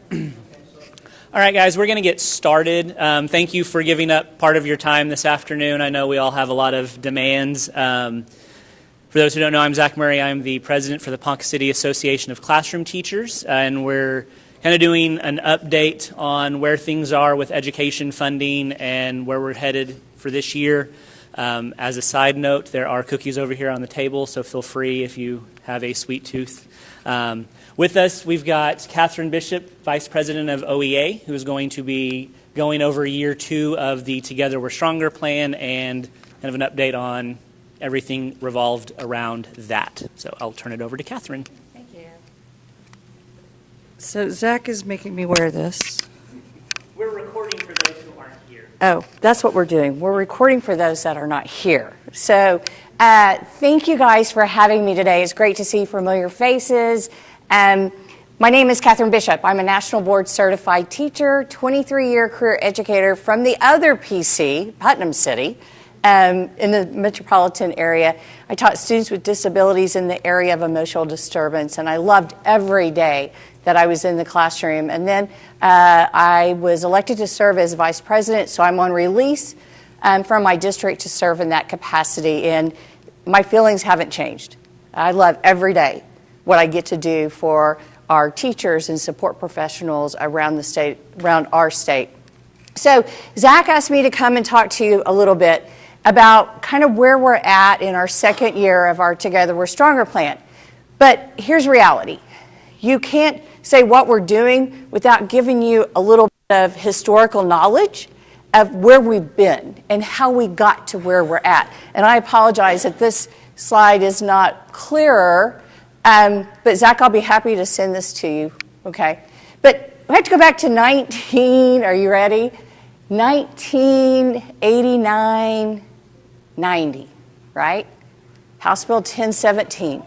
All right, guys, we're going to get started. Thank you for giving up part of your time this afternoon. I know we all have a lot of demands. For those who don't know, I'm Zach Murray. I'm the president for the Ponca City Association of Classroom Teachers, and we're kind of doing an update on where things are with education funding and where we're headed for this year. As a side note, there are cookies over here on the table, so feel free if you have a sweet tooth. With us, we've got Catherine Bishop, Vice President of OEA, who is going to be going over year 2 of the Together We're Stronger plan and kind of an update on everything revolved around that. So I'll turn it over to Catherine. Thank you. So Zach is making me wear this. We're recording for those who aren't here. Oh, that's what we're doing. We're recording for those that are not here. So thank you guys for having me today. It's great to see familiar faces. My name is Catherine Bishop. I'm a National Board Certified Teacher, 23-year career educator from the other PC, Putnam City, in the metropolitan area. I taught students with disabilities in the area of emotional disturbance, and I loved every day that I was in the classroom. And then I was elected to serve as vice president, so I'm on release from my district to serve in that capacity, and my feelings haven't changed. I love every day what I get to do for our teachers and support professionals around the state, around our state. So Zach asked me to come and talk to you a little bit about kind of where we're at in our second year of our Together We're Stronger plan. But here's reality. You can't say what we're doing without giving you a little bit of historical knowledge of where we've been and how we got to where we're at. And I apologize that this slide is not clearer. But Zach, I'll be happy to send this to you, okay? But we have to go back to are you ready? 1989, 90, right? House Bill 1017.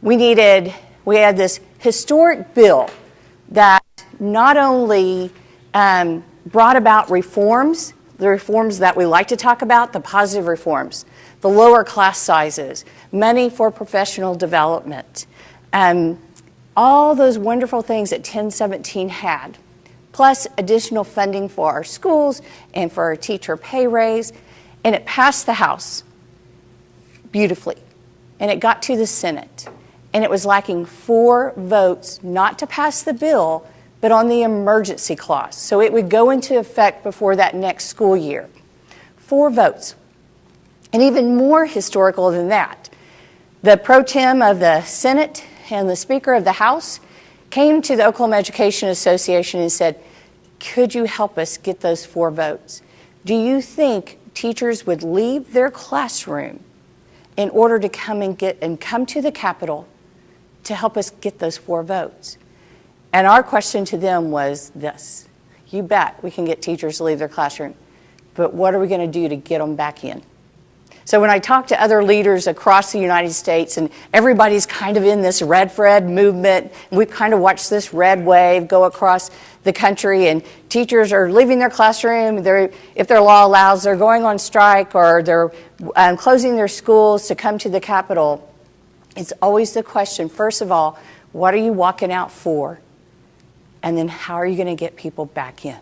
We had this historic bill that not only brought about reforms, the reforms that we like to talk about, the positive reforms, the lower class sizes, money for professional development, all those wonderful things that 1017 had, plus additional funding for our schools and for our teacher pay raise, and it passed the House beautifully, and it got to the Senate, and it was lacking 4 votes not to pass the bill, but on the emergency clause, so it would go into effect before that next school year. 4 votes. And even more historical than that, the pro tem of the Senate and the Speaker of the House came to the Oklahoma Education Association and said, could you help us get those 4 votes? Do you think teachers would leave their classroom in order to come to the Capitol to help us get those 4 votes? And our question to them was this: you bet we can get teachers to leave their classroom, but what are we going to do to get them back in? So when I talk to other leaders across the United States, and everybody's kind of in this red for ed movement, and we've kind of watched this red wave go across the country, and teachers are leaving their classroom, if their law allows, they're going on strike, or they're closing their schools to come to the Capitol. It's always the question, first of all, what are you walking out for? And then how are you going to get people back in?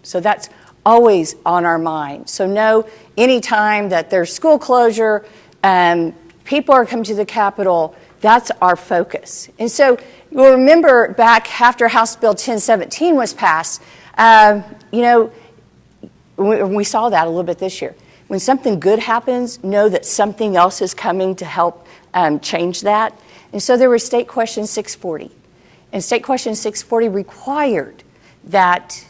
So that's always on our mind. So know anytime that there's school closure and people are coming to the Capitol, that's our focus. And so you'll remember back after House Bill 1017 was passed, we saw that a little bit this year. When something good happens, know that something else is coming to help change that. And so there was State Question 640. And State Question 640 required that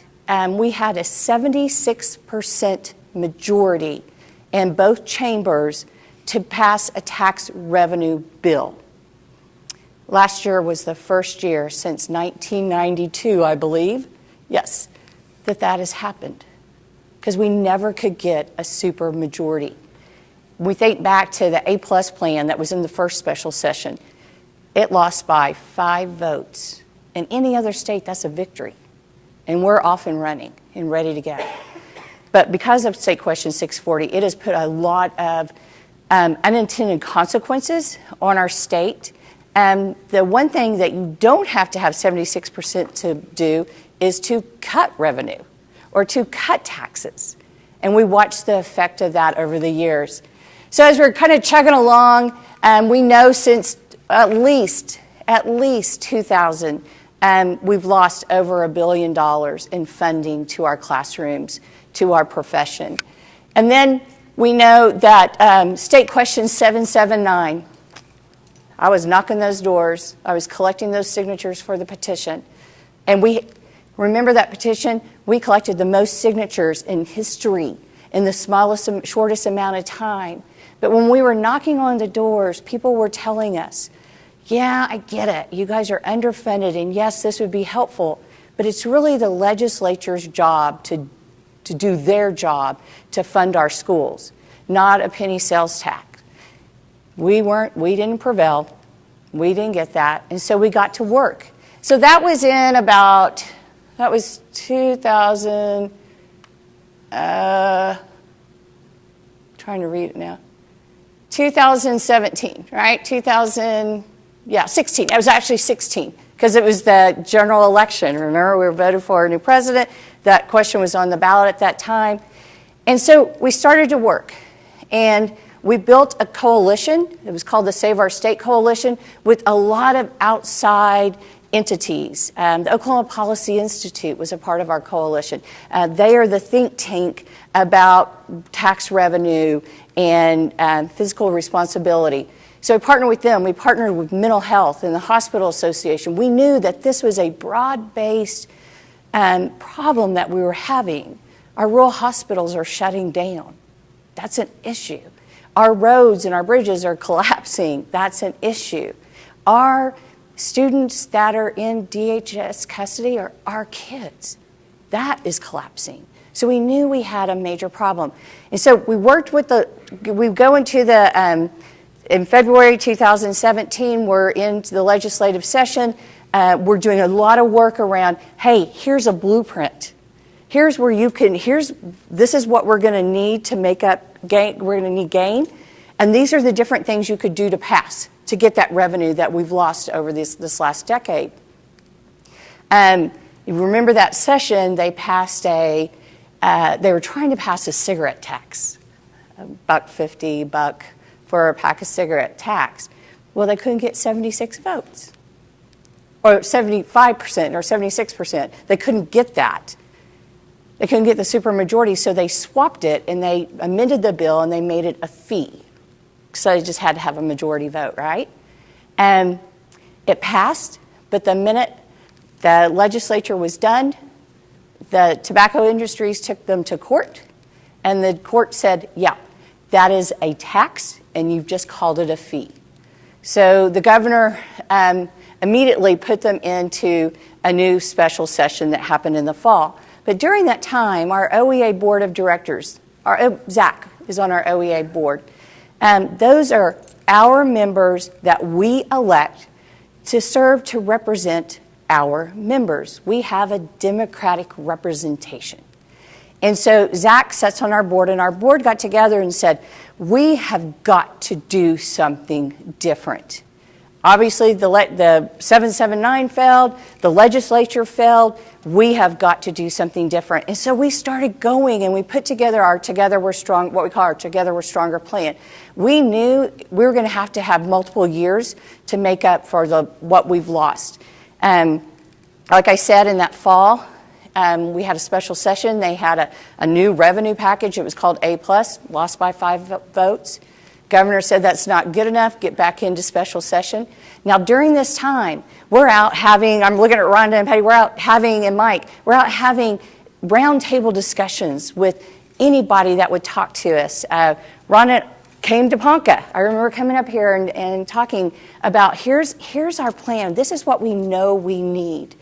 we had a 76% majority in both chambers to pass a tax revenue bill. Last year was the first year since 1992, I believe, yes, that has happened, because we never could get a super majority. We think back to the A+ plan that was in the first special session. It lost by 5 votes. In any other state, that's a victory. And we're off and running and ready to go. But because of State Question 640, it has put a lot of unintended consequences on our state. The one thing that you don't have to have 76% to do is to cut revenue or to cut taxes. And we watched the effect of that over the years. So as we're kind of chugging along, we know since at least 2000, we've lost over $1 billion in funding to our classrooms, to our profession. And then we know that State Question 779, I was knocking those doors. I was collecting those signatures for the petition. And we remember that petition? We collected the most signatures in history in the smallest, shortest amount of time. But when we were knocking on the doors, people were telling us, yeah, I get it. You guys are underfunded, and yes, this would be helpful. But it's really the legislature's job to do their job to fund our schools, not a penny sales tax. We didn't prevail. We didn't get that. And so we got to work. So that was in that was 2000, trying to read it now. 2017, right? 16. It was actually 16 because it was the general election. Remember, we were voted for a new president. That question was on the ballot at that time. And so we started to work. And we built a coalition. It was called the Save Our State Coalition with a lot of outside entities. The Oklahoma Policy Institute was a part of our coalition. They are the think tank about tax revenue and fiscal responsibility. So we partnered with them. We partnered with mental health and the Hospital Association. We knew that this was a broad-based problem that we were having. Our rural hospitals are shutting down. That's an issue. Our roads and our bridges are collapsing. That's an issue. Our students that are in DHS custody are our kids. That is collapsing. So we knew we had a major problem. And so we worked with we go into in February 2017, we're into the legislative session. We're doing a lot of work around, hey, here's a blueprint. Here's where this is what we're going to need to make up gain. We're going to need gain. And these are the different things you could do to pass to get that revenue that we've lost over this last decade. You remember that session, they were trying to pass a cigarette tax, $1.50 for a pack of cigarette tax. Well, they couldn't get 76 votes, or 75% or 76%. They couldn't get that. They couldn't get the supermajority, so they swapped it and they amended the bill and they made it a fee. So they just had to have a majority vote, right? And it passed, but the minute the legislature was done, the tobacco industries took them to court, and the court said, yeah, that is a tax, and you've just called it a fee. So the governor immediately put them into a new special session that happened in the fall. But during that time, our OEA board of directors, Zach is on our OEA board, those are our members that we elect to serve to represent our members. We have a democratic representation. And so Zach sits on our board, and our board got together and said, we have got to do something different. Obviously, the 779 failed, the legislature failed. We have got to do something different. And so we started going, and we put together our Together We're Strong, what we call our Together We're Stronger plan. We knew we were going to have multiple years to make up for what we've lost. Like I said, in that fall, we had a special session. They had a new revenue package. It was called A+, lost by 5 votes. Governor said that's not good enough, get back into special session. Now, during this time, we're out having, I'm looking at Rhonda and Patty, and Mike, we're out having roundtable discussions with anybody that would talk to us. Rhonda came to Ponca. I remember coming up here and talking about here's our plan. This is what we know we need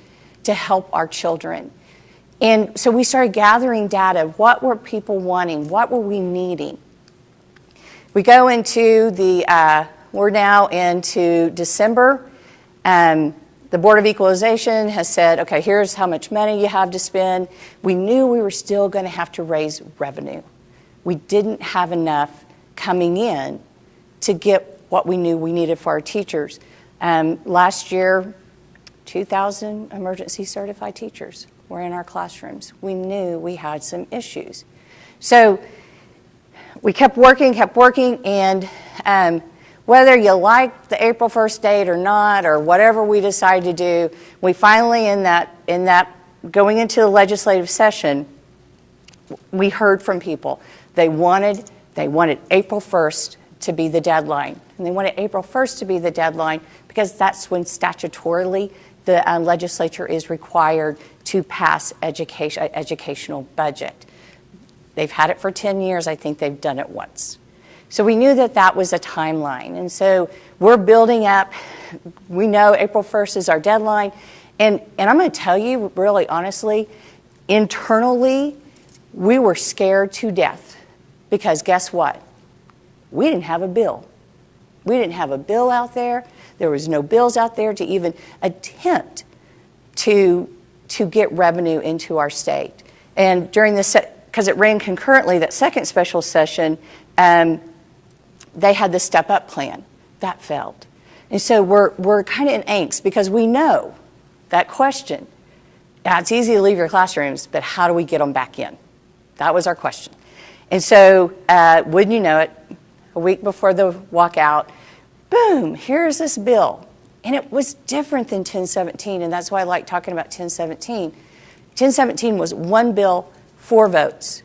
to help our children. And so we started gathering data. What were people wanting? What were we needing? We go into we're now into December. The Board of Equalization has said, okay, here's how much money you have to spend. We knew we were still going to have to raise revenue. We didn't have enough coming in to get what we knew we needed for our teachers. Last year, 2,000 emergency certified teachers were in our classrooms. We knew we had some issues. So we kept working, and whether you like the April 1st date or not, or whatever we decided to do, we finally, in that going into the legislative session, we heard from people. They wanted April 1st to be the deadline. And they wanted April 1st to be the deadline because that's when statutorily the legislature is required to pass educational budget. They've had it for 10 years. I think they've done it once. So we knew that that was a timeline. And so we're building up. We know April 1st is our deadline. And I'm going to tell you, really honestly, internally, we were scared to death because guess what? We didn't have a bill. We didn't have a bill out there. There was no bills out there to even attempt to get revenue into our state. And during because it ran concurrently, that second special session, they had the Step Up plan. That failed. And so we're kind of in angst because we know that question. Now, it's easy to leave your classrooms, but how do we get them back in? That was our question. And so, wouldn't you know it, a week before the walkout, boom, here's this bill. And it was different than 1017, and that's why I like talking about 1017. 1017 was one bill, 4 votes.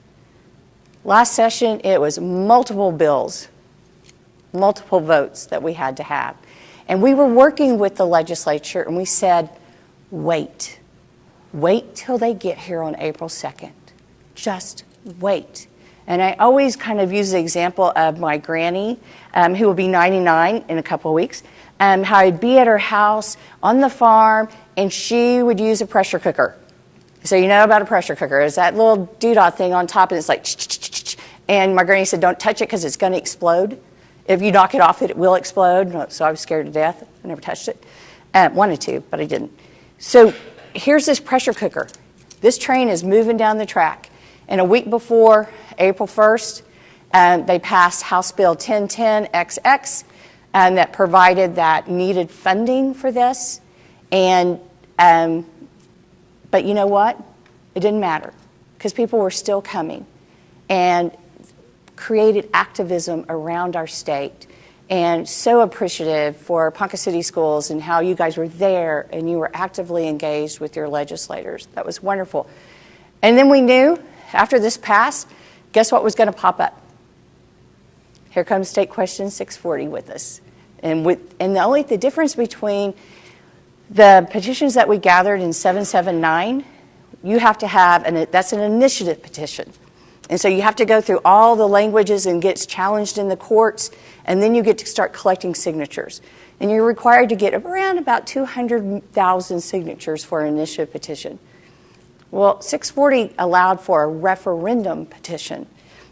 Last session, it was multiple bills, multiple votes that we had to have. And we were working with the legislature, and we said, wait till they get here on April 2nd. Just wait. And I always kind of use the example of my granny, who will be 99 in a couple of weeks, how I'd be at her house on the farm, and she would use a pressure cooker. So you know about a pressure cooker. It's that little doodad thing on top, and it's like, and my granny said, don't touch it because it's going to explode. If you knock it off, it will explode. So I was scared to death. I never touched it. Wanted to, but I didn't. So here's this pressure cooker. This train is moving down the track. And a week before April 1st, they passed House Bill 1010XX that provided that needed funding for this. And but you know what? It didn't matter because people were still coming and created activism around our state. And so appreciative for Ponca City Schools and how you guys were there and you were actively engaged with your legislators. That was wonderful. And then we knew after this passed, guess what was going to pop up? Here comes State Question 640 with us. And the difference between the petitions that we gathered in 779, you have to have, that's an initiative petition. And so you have to go through all the languages and gets challenged in the courts, and then you get to start collecting signatures. And you're required to get around about 200,000 signatures for an initiative petition. Well, 640 allowed for a referendum petition.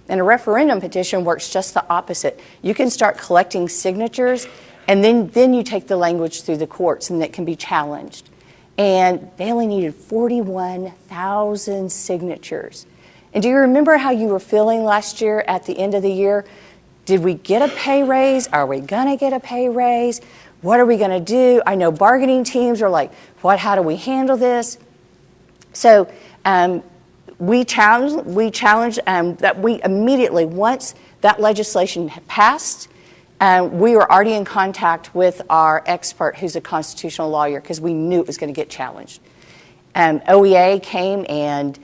And a referendum petition works just the opposite. You can start collecting signatures, and then you take the language through the courts, and it can be challenged. And they only needed 41,000 signatures. And do you remember how you were feeling last year at the end of the year? Did we get a pay raise? Are we going to get a pay raise? What are we going to do? I know bargaining teams are like, how do we handle this? So we challenged that we immediately, once that legislation had passed, we were already in contact with our expert who's a constitutional lawyer because we knew it was going to get challenged. OEA came and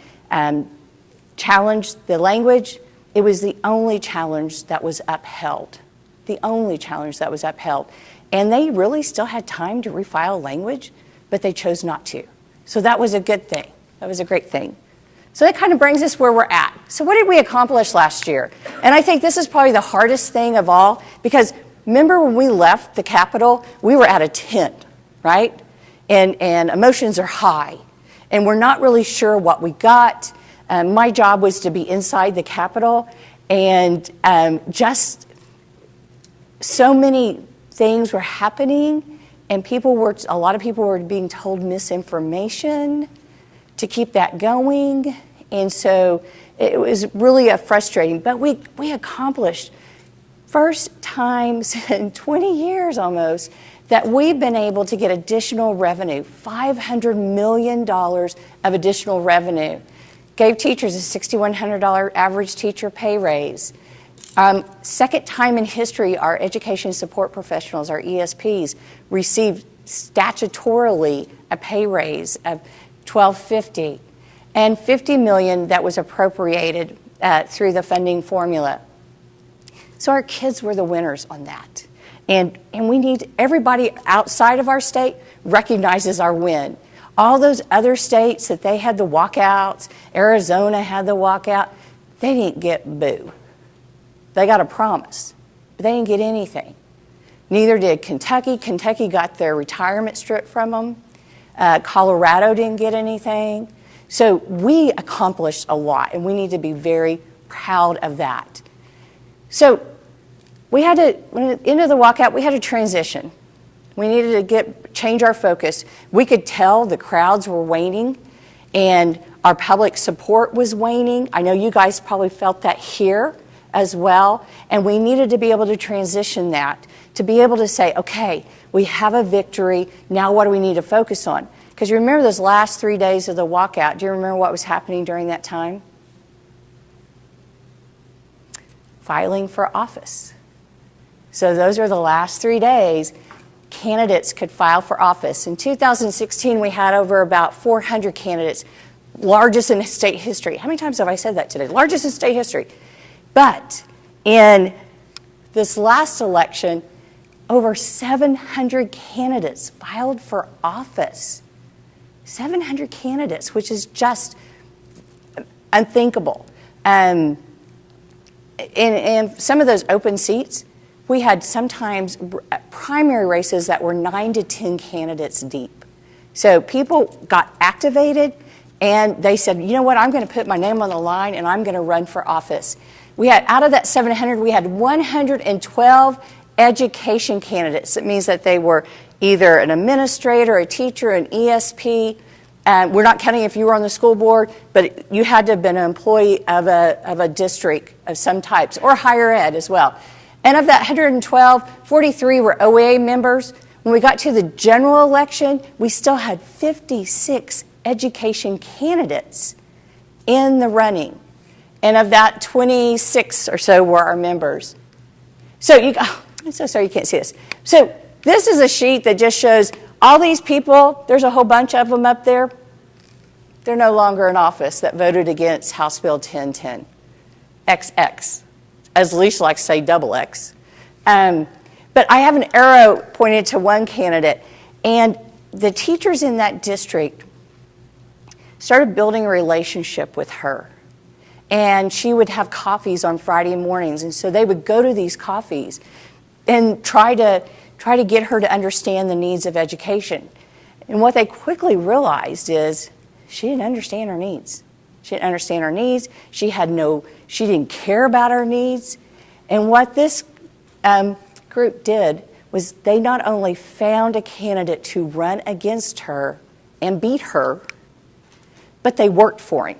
challenged the language. It was the only challenge that was upheld. The only challenge that was upheld. And they really still had time to refile language, but they chose not to. So that was a good thing. That was a great thing. So that kind of brings us where we're at. So what did we accomplish last year? And I think this is probably the hardest thing of all, because remember when we left the Capitol, we were at a tent, right? And emotions are high. And we're not really sure what we got. My job was to be inside the Capitol, and just so many things were happening, and a lot of people were being told misinformation to keep that going, and so it was really frustrating. But we accomplished, first times in 20 years almost, that we've been able to get additional revenue, $500 million of additional revenue. Gave teachers a $6,100 average teacher pay raise. Second time in history, our education support professionals, our ESPs, received statutorily a pay raise of $1,250, and $50 million that was appropriated through the funding formula. So our kids were the winners on that. And we need, everybody outside of our state recognizes our win. All those other states that they had the walkouts, Arizona had the walkout, they didn't get boo. They got a promise, but they didn't get anything. Neither did Kentucky. Kentucky got their retirement stripped from them. Colorado didn't get anything. So we accomplished a lot, and we need to be very proud of that. So we had to, at the end of the walkout, we had to transition. We needed to change our focus. We could tell the crowds were waning, and our public support was waning. I know you guys probably felt that here as well, and we needed to be able to transition that, to be able to say, okay, we have a victory, now what do we need to focus on? Because you remember those last 3 days of the walkout, do you remember what was happening during that time? Filing for office. So those are the last 3 days candidates could file for office. In 2016, we had over about 400 candidates, largest in state history. How many times have I said that today? Largest in state history. But in this last election, over 700 candidates filed for office. 700 candidates, which is just unthinkable. In some of those open seats, we had sometimes primary races that were 9 to 10 candidates deep. So people got activated, and they said, you know what, I'm going to put my name on the line, and I'm going to run for office. We had, out of that 700, we had 112 education candidates. It means that they were either an administrator, a teacher, an ESP. We're not counting if you were on the school board, but you had to have been an employee of a district of some types, or higher ed as well. And of that 112, 43 were OEA members. When we got to the general election, we still had 56 education candidates in the running. And of that, 26 or so were our members. So I'm so sorry you can't see this. So this is a sheet that just shows all these people. There's a whole bunch of them up there. They're no longer in office that voted against House Bill 1010. XX. As Alicia likes to say, double X. But I have an arrow pointed to one candidate, and the teachers in that district started building a relationship with her. And she would have coffees on Friday mornings, and so they would go to these coffees and try to get her to understand the needs of education. And what they quickly realized is she didn't understand her needs. She didn't understand her needs. She didn't care about her needs. And what this group did was they not only found a candidate to run against her and beat her, but they worked for him.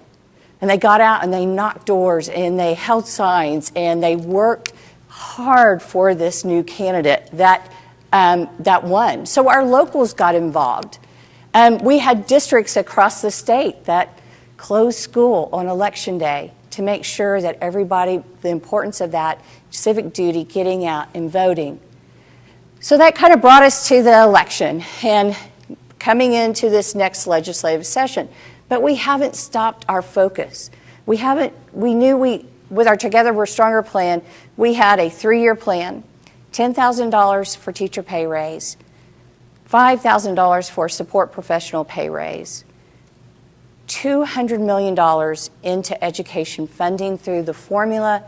And they got out and they knocked doors and they held signs and they worked hard for this new candidate that won. So our locals got involved. We had districts across the state that closed school on election day to make sure that everybody, the importance of that civic duty, getting out and voting. So that kind of brought us to the election and coming into this next legislative session. But we haven't stopped our focus. With our Together We're Stronger plan, we had a 3-year plan, $10,000 for teacher pay raise, $5,000 for support professional pay raise, $200 million into education funding through the formula,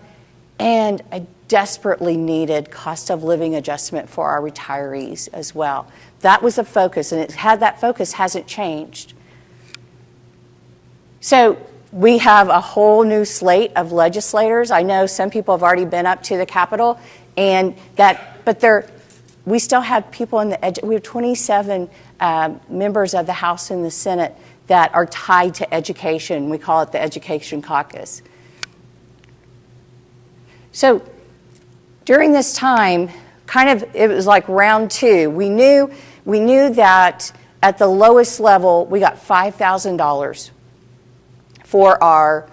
and a desperately needed cost of living adjustment for our retirees as well. That was the focus, and that focus hasn't changed. So we have a whole new slate of legislators. I know some people have already been up to the Capitol, we still have people we have 27 members of the House and the Senate that are tied to education. We call it the Education Caucus. So during this time, it was like round two. We knew that at the lowest level, we got $5,000 for our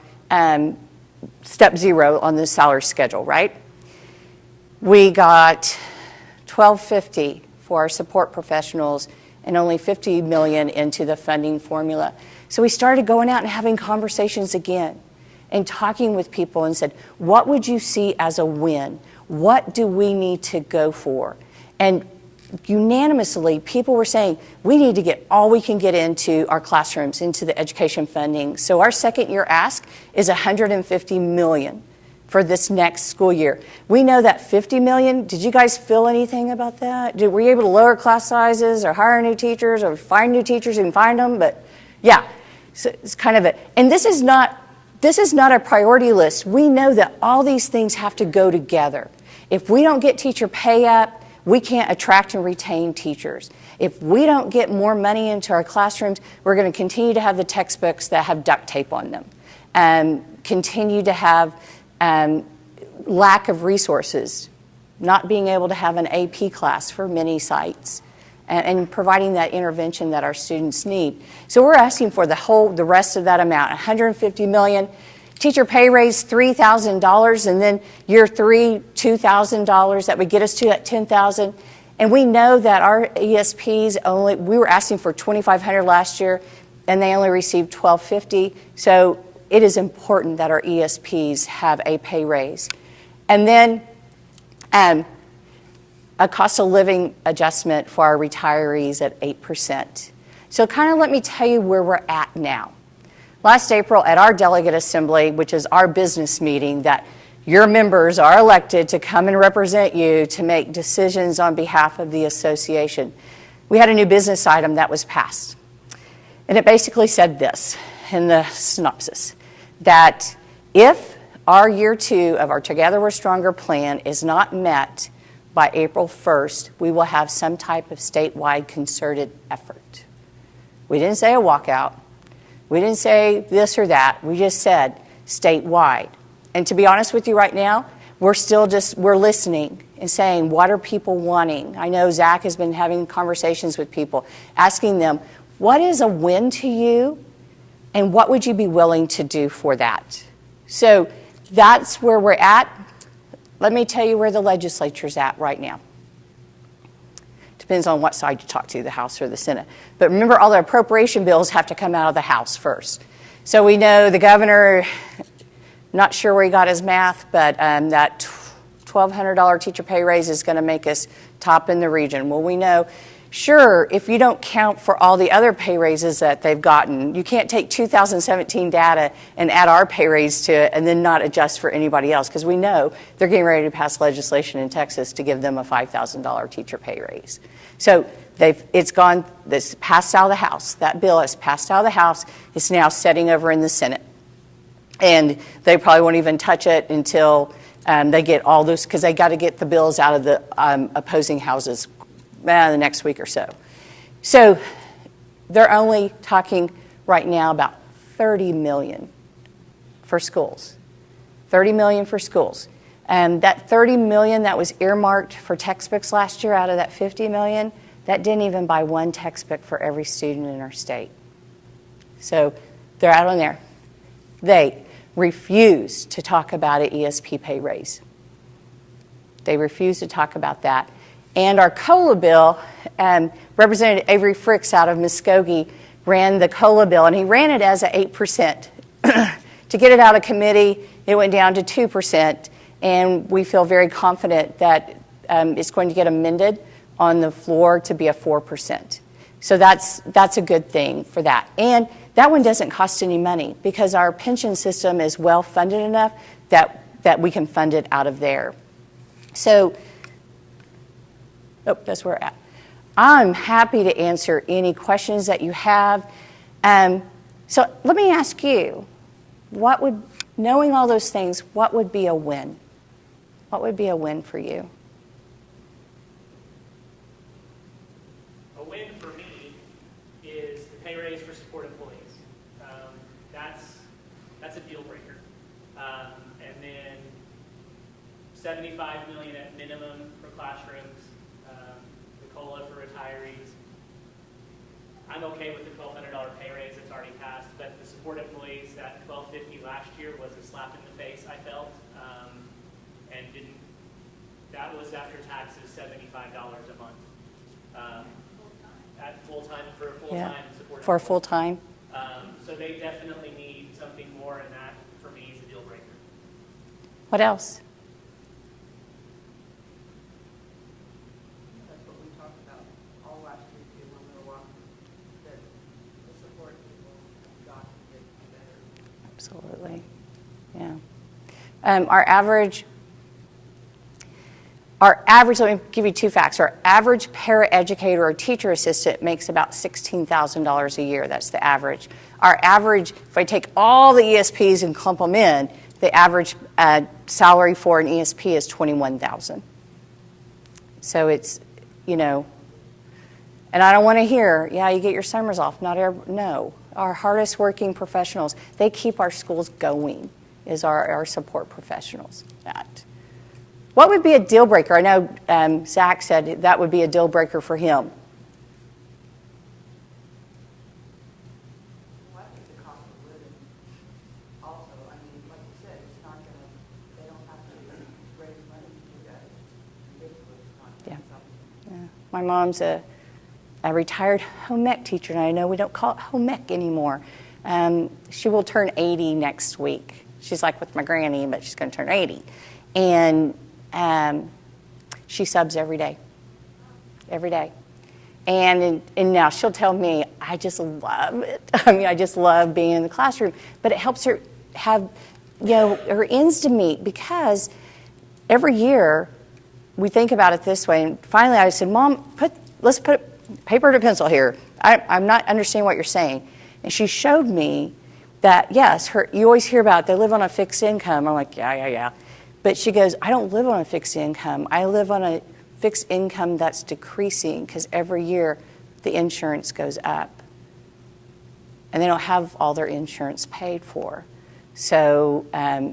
step zero on the salary schedule, right? We got $1,250 for our support professionals and only $50 million into the funding formula. So we started going out and having conversations again and talking with people and said, what would you see as a win? What do we need to go for? And unanimously, people were saying, we need to get all we can get into our classrooms, into the education funding. So our second year ask is $150 million for this next school year. We know that $50 million, did you guys feel anything about that? Were you able to lower class sizes or hire new teachers or find new teachers and find them? But yeah, so it's kind of and this is not a priority list. We know that all these things have to go together. If we don't get teacher pay up, we can't attract and retain teachers. If we don't get more money into our classrooms, we're going to continue to have the textbooks that have duct tape on them, and continue to have lack of resources, not being able to have an AP class for many sites, and providing that intervention that our students need. So we're asking for the rest of that amount, $150 million. Teacher pay raise, $3,000, and then year three, $2,000. That would get us to that $10,000. And we know that our ESPs we were asking for $2,500 last year, and they only received $1,250. So it is important that our ESPs have a pay raise. And then a cost of living adjustment for our retirees at 8%. So kind of let me tell you where we're at now. Last April at our delegate assembly, which is our business meeting that your members are elected to come and represent you to make decisions on behalf of the association, we had a new business item that was passed. And it basically said this in the synopsis, that if our year two of our Together We're Stronger plan is not met by April 1st, we will have some type of statewide concerted effort. We didn't say a walkout. We didn't say this or that. We just said statewide. And to be honest with you right now, we're listening and saying, what are people wanting? I know Zach has been having conversations with people, asking them, what is a win to you? And what would you be willing to do for that? So that's where we're at. Let me tell you where the legislature's at right now. Depends on what side you talk to, the House or the Senate. But remember, all the appropriation bills have to come out of the House first. So we know the governor, not sure where he got his math, but that $1,200 teacher pay raise is going to make us top in the region. Well, we know, sure, if you don't count for all the other pay raises that they've gotten, you can't take 2017 data and add our pay raise to it and then not adjust for anybody else, because we know they're getting ready to pass legislation in Texas to give them a $5,000 teacher pay raise. So it's passed out of the House. That bill is passed out of the House. It's now sitting over in the Senate. And they probably won't even touch it until they get all those, because they got to get the bills out of the opposing houses the next week or so. So they're only talking right now about $30 million for schools. $30 million for schools. And that $30 million that was earmarked for textbooks last year out of that $50 million, that didn't even buy one textbook for every student in our state. So they're out on there. They refuse to talk about an ESP pay raise. They refuse to talk about that. And our COLA bill, Representative Avery Fricks out of Muskogee ran the COLA bill, and he ran it as at 8%. To get it out of committee, it went down to 2%, and we feel very confident that it's going to get amended on the floor to be a 4%. So that's a good thing for that. And that one doesn't cost any money because our pension system is well funded enough that we can fund it out of there. So that's where we're at. I'm happy to answer any questions that you have. So let me ask you, knowing all those things, what would be a win? What would be a win for you? A win for me is the pay raise for support employees. That's a deal breaker. And then $75 million at minimum for classrooms, the COLA for retirees. I'm okay with the $1,200 pay raise that's already passed, but the support employees, that $1,250 last year was a slap in the face, I felt, and didn't. That was after taxes, $75 a month. At full-time, for a full-time support. For a full-time. So they definitely need something more, and that, for me, is a deal breaker. What else? That's what we talked about all last year too, when we were walking, that the support people have got to get better. Absolutely. Yeah. Our average, let me give you two facts. Our average paraeducator or teacher assistant makes about $16,000 a year. That's the average. Our average, if I take all the ESPs and clump them in, the average salary for an ESP is $21,000. So it's, and I don't want to hear, yeah, you get your summers off. No. Our hardest working professionals, they keep our schools going, is our support professionals. What would be a deal breaker? I know Zach said that would be a deal breaker for him. Well, I think the cost of living also, I mean, like you said, it's not going to, they don't have to raise money to do that. Basically, it's not Yeah. something. Yeah. My mom's a retired home ec teacher, and I know we don't call it home ec anymore. She will turn 80 next week. She's like with my granny, but she's going to turn 80. And she subs every day. And now she'll tell me, I just love it. I mean, I just love being in the classroom. But it helps her have, her ends to meet, because every year we think about it this way. And finally I said, Mom, let's put paper to pencil here. I'm not understanding what you're saying. And she showed me that, yes, you always hear about they live on a fixed income. I'm like, yeah. But she goes, I don't live on a fixed income. I live on a fixed income that's decreasing, because every year the insurance goes up. And they don't have all their insurance paid for. So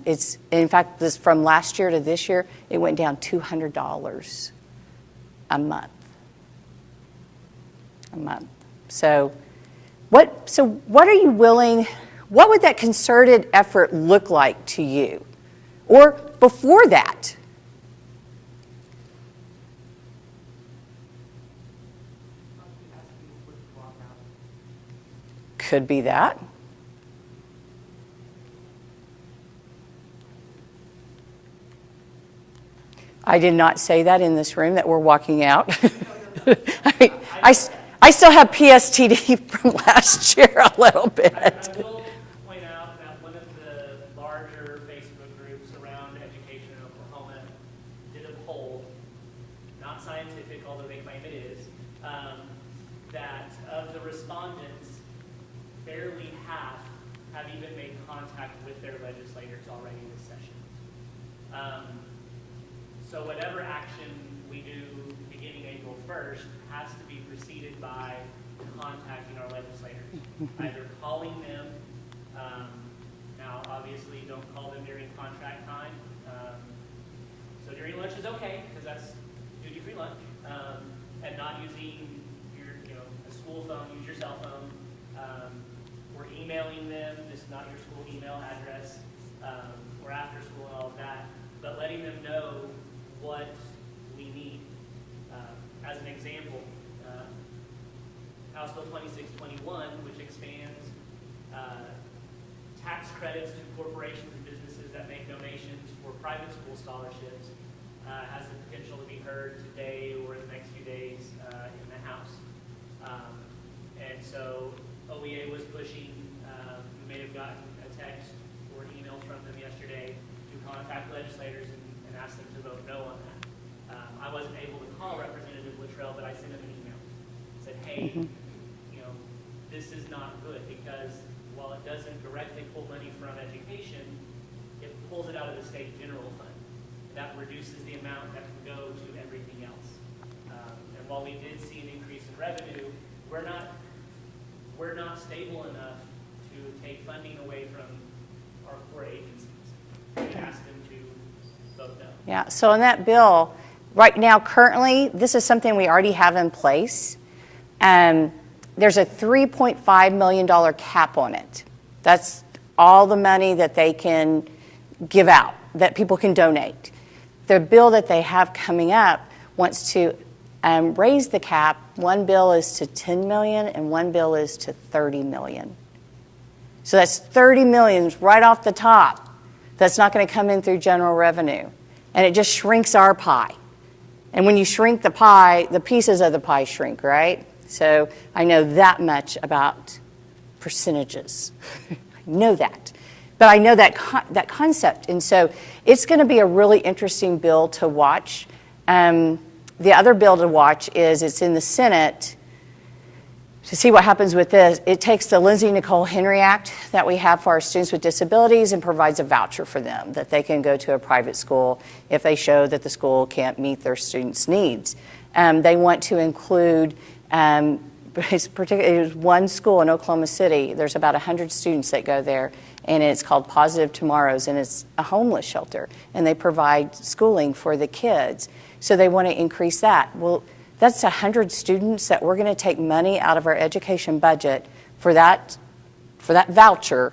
it's, in fact, this from last year to this year, it went down $200 a month. So what are you willing, what would that concerted effort look like to you? Or before that? Could be that. I did not say that in this room, that we're walking out. I still have PSTD from last year a little bit. I will point out that one of the larger Facebook groups around education in Oklahoma did a poll, not scientific, although they claim it is, that of the respondents, barely half have even made contact with their legislators already this session. So whatever action we do beginning April 1st has to be preceded by contacting our legislators, either calling them. Now, obviously, don't call them during contract time. So during lunch is okay, because that's duty-free lunch, and not using a school phone. Use your cell phone. We're emailing them. This is not your school email address. Or after school and all of that, but letting them know what we need. As an example, House Bill 2621, which expands tax credits to corporations and businesses that make donations for private school scholarships, has the potential to be heard today or in the next few days in the House. And so OEA was pushing, we may have gotten a text or emails from them yesterday to contact legislators and ask them to vote no on that. I wasn't able to call Representative Luttrell, but I sent him an email. Said, hey, this is not good, because while it doesn't directly pull money from education, it pulls it out of the state general fund. That reduces the amount that can go to everything else. And while we did see an increase in revenue, we're not stable enough to take funding away from our core agencies. We asked them to Vote no. Yeah, so in that bill, right now, currently, this is something we already have in place. There's a $3.5 million cap on it. That's all the money that they can give out, that people can donate. The bill that they have coming up wants to raise the cap. One bill is to 10 million and one bill is to 30 million. So that's 30 million right off the top. That's not going to come in through general revenue. And it just shrinks our pie. And when you shrink the pie, the pieces of the pie shrink, right? So I know that much about percentages. I know that. But I know that concept. And so it's going to be a really interesting bill to watch. The other bill to watch is it's in the Senate. To see what happens with this, it takes the Lindsay Nicole Henry Act that we have for our students with disabilities and provides a voucher for them that they can go to a private school if they show that the school can't meet their students' needs. They want to include, particularly one school in Oklahoma City. There's about 100 students that go there, and it's called Positive Tomorrows, and it's a homeless shelter, and they provide schooling for the kids. So they want to increase that. Well, that's 100 students that we're going to take money out of our education budget for that voucher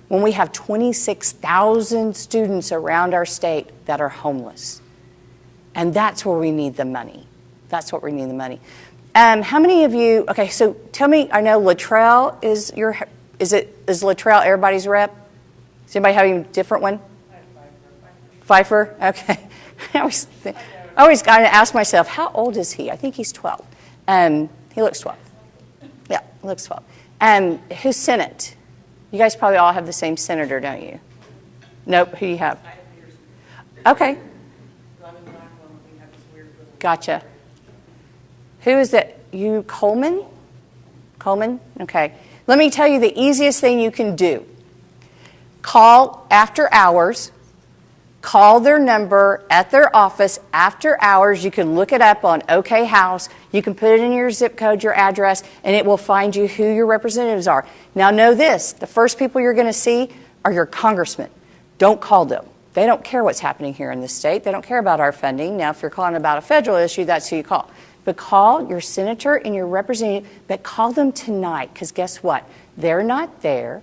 when we have 26,000 students around our state that are homeless. And that's where we need the money. That's what we need the money. How many of you, okay, so tell me, I know Luttrell is is Luttrell everybody's rep? Does anybody have a different one? Pfeiffer? Okay. I always got to ask myself, how old is he? I think he's 12. He looks 12. Yeah, he looks 12. Who's Senate? You guys probably all have the same senator, don't you? Nope. Who do you have? Okay. Gotcha. Who is that? You, Coleman? Coleman? Okay. Let me tell you the easiest thing you can do. Call after hours. Call their number at their office after hours. You can look it up on OK House. You can put it in your zip code, your address, and it will find you who your representatives are. Now know this, the first people you're going to see are your congressmen. Don't call them. They don't care what's happening here in the state. They don't care about our funding. Now, if you're calling about a federal issue, that's who you call. But call your senator and your representative, but call them tonight, because guess what? They're not there,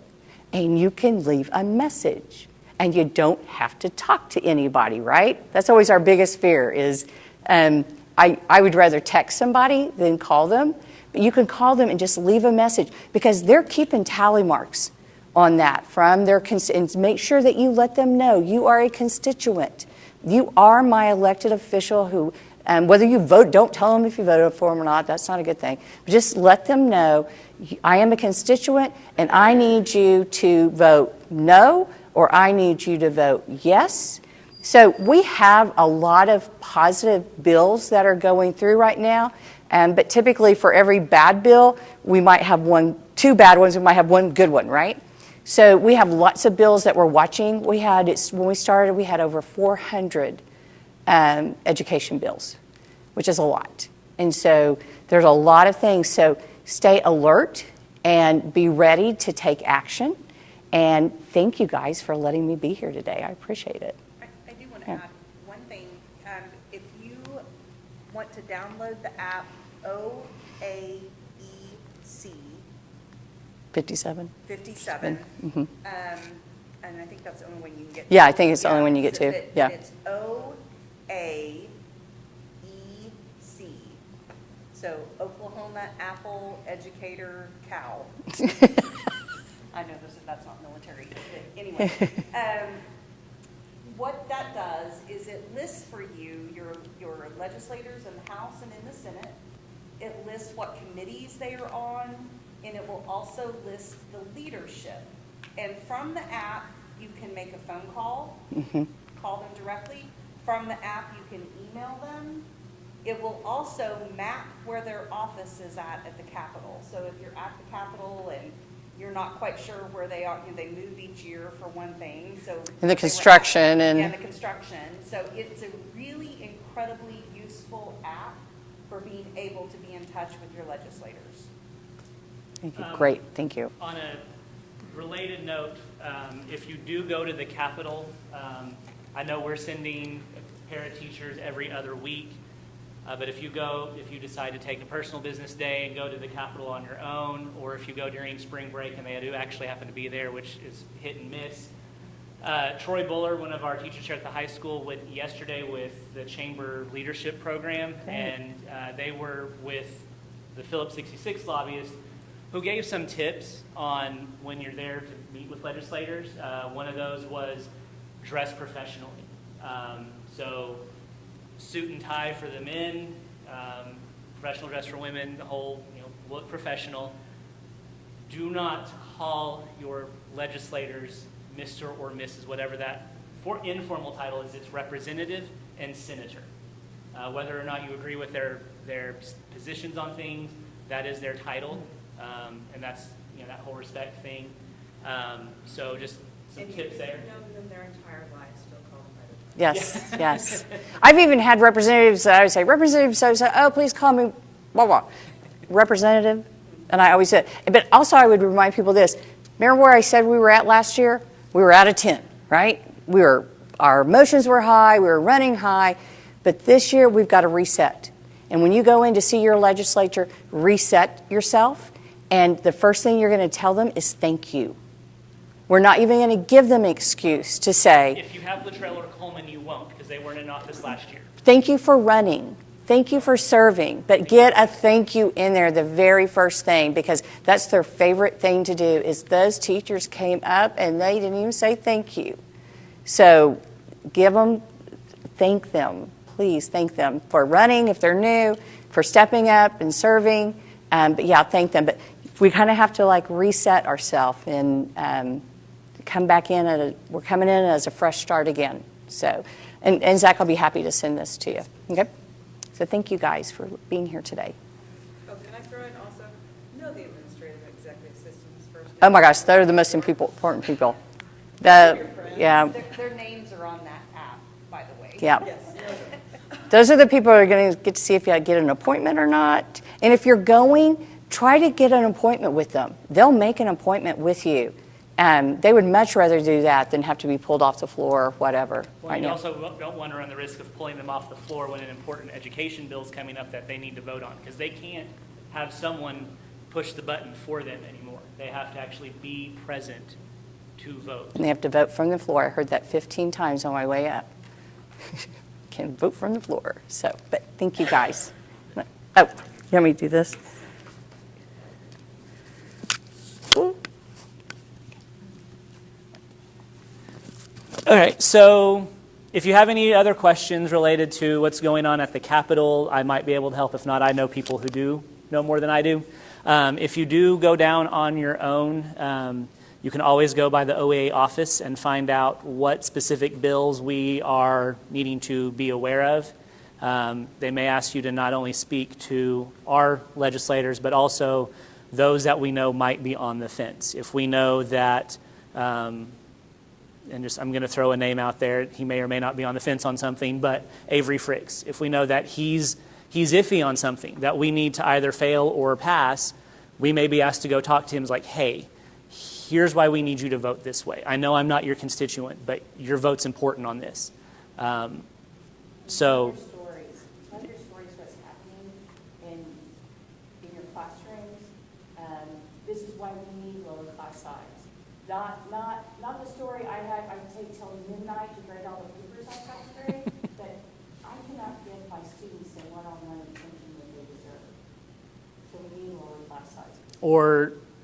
and you can leave a message. And you don't have to talk to anybody, right? That's always our biggest fear is I would rather text somebody than call them. But you can call them and just leave a message because they're keeping tally marks on that from their and make sure that you let them know you are a constituent. You are my elected official who, whether you vote, don't tell them if you voted for them or not. That's not a good thing. But just let them know I am a constituent and I need you to vote no, or I need you to vote yes. So we have a lot of positive bills that are going through right now, but typically for every bad bill, we might have two bad ones, we might have one good one, right? So we have lots of bills that we're watching. When we started, we had over 400 education bills, which is a lot. And so there's a lot of things. So stay alert and be ready to take action. And thank you guys for letting me be here today. I appreciate it. I do want to add one thing. If you want to download the app OAEC 57. 57, Mm-hmm. and I think that's the only one you can get. Yeah, I think it's the only one you get to. Yeah. It's OAEC. So Oklahoma Apple Educator Cow. I know that's not military, but anyway. What that does is it lists for you your legislators in the House and in the Senate. It lists what committees they are on, and it will also list the leadership. And from the app, you can make a phone call, call them directly. From the app, you can email them. It will also map where their office is at the Capitol. So if you're at the Capitol and you're not quite sure where they are, they move each year for one thing. So and the construction the construction. So it's a really incredibly useful app for being able to be in touch with your legislators. Thank you. Great, thank you. On a related note, if you do go to the Capitol, I know we're sending para-teachers every other week, but if you decide to take a personal business day and go to the Capitol on your own, or if you go during spring break and they do actually happen to be there, which is hit and miss. Troy Buller, one of our teachers here at the high school, went yesterday with the Chamber Leadership Program, and they were with the Phillips 66 lobbyists, who gave some tips on when you're there to meet with legislators. One of those was dress professionally. So suit and tie for the men, professional dress for women, the whole, look professional. Do not call your legislators Mr. or Mrs., whatever that informal title is. It's representative and senator. Whether or not you agree with their positions on things, that is their title, and that's that whole respect thing. So just some tips there. Known them their entire lives, still call them by the Yes, yes. I've even had representatives that I would say, Representative so-so, oh, please call me blah, blah. Representative. And I always said, but also I would remind people this. Remember where I said we were at last year? We were out of 10, right? Our emotions were high, we were running high, but this year we've got to reset. And when you go in to see your legislature, reset yourself, and the first thing you're going to tell them is thank you. We're not even going to give them an excuse to say, if you have Luttrell or Coleman, you won't, because they weren't in office last year. thank you for running. Thank you for serving, but get a thank you in there the very first thing, because that's their favorite thing to do is those teachers came up and they didn't even say thank you. So thank them, please thank them for running if they're new, for stepping up and serving. But yeah, thank them. But we kind of have to reset ourselves and come back in we're coming in as a fresh start again. So, and Zach, I'll be happy to send this to you. Okay. So thank you guys for being here today. Oh, can I throw in also, know the administrative executive assistants first? Oh my gosh, they're the most important people. Yeah, Their names are on that app, by the way. yeah. Yes. Those are the people who are going to get to see if you get an appointment or not. And if you're going, try to get an appointment with them. They'll make an appointment with you. They would much rather do that than have to be pulled off the floor or whatever. Well, you also don't want to run the risk of pulling them off the floor when an important education bill is coming up that they need to vote on, because they can't have someone push the button for them anymore. They have to actually be present to vote. And they have to vote from the floor. I heard that 15 times on my way up. Can vote from the floor. So, but thank you guys. Oh, you want me to do this? All right, so if you have any other questions related to what's going on at the Capitol, I might be able to help. If not, I know people who do know more than I do. If you do go down on your own, you can always go by the OEA office and find out what specific bills we are needing to be aware of. They may ask you to not only speak to our legislators, but also those that we know might be on the fence. If we know that, I'm going to throw a name out there, he may or may not be on the fence on something, but Avery Fricks. If we know that he's iffy on something that we need to either fail or pass, we may be asked to go talk to him like, hey, here's why we need you to vote this way. I know I'm not your constituent, but your vote's important on this. Tell your stories what's happening in your classrooms. This is why we need lower class size. Not the story I take till midnight to grade all the papers I got to grade, but I cannot give my students the one-on-one attention that they deserve. So we need lower class size.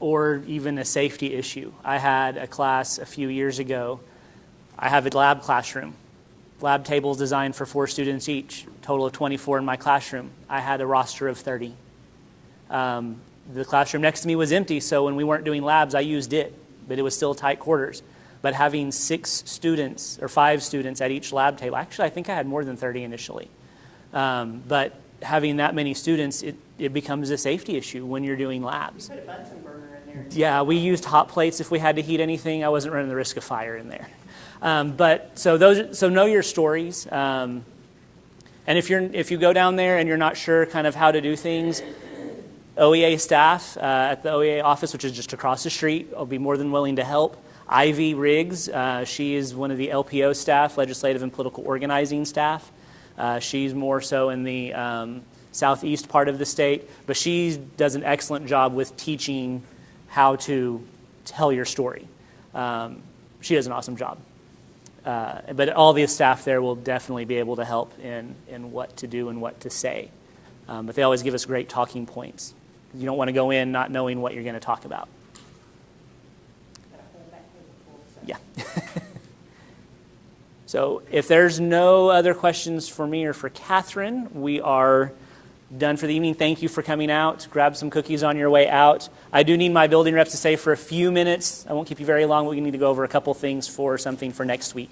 Or even a safety issue. I had a class a few years ago. I have a lab classroom. Lab tables designed for 4 students each, total of 24 in my classroom. I had a roster of 30. The classroom next to me was empty, so when we weren't doing labs, I used it, but it was still tight quarters. But having 6 students or 5 students at each lab table, actually I think I had more than 30 initially. But having that many students, it becomes a safety issue when you're doing labs. Put a Bunsen burner in there. Yeah, we used hot plates if we had to heat anything. I wasn't running the risk of fire in there. So know your stories. And if you go down there and you're not sure kind of how to do things, OEA staff at the OEA office, which is just across the street, will be more than willing to help. Ivy Riggs, she is one of the LPO staff, legislative and political organizing staff. She's more so in the southeast part of the state, but she does an excellent job with teaching how to tell your story. She does an awesome job. But all the staff there will definitely be able to help in what to do and what to say. But they always give us great talking points. You don't want to go in not knowing what you're going to talk about. Yeah. So if there's no other questions for me or for Catherine, we are done for the evening. Thank you for coming out. Grab some cookies on your way out. I do need my building reps to stay for a few minutes. I won't keep you very long. We need to go over a couple things for something for next week.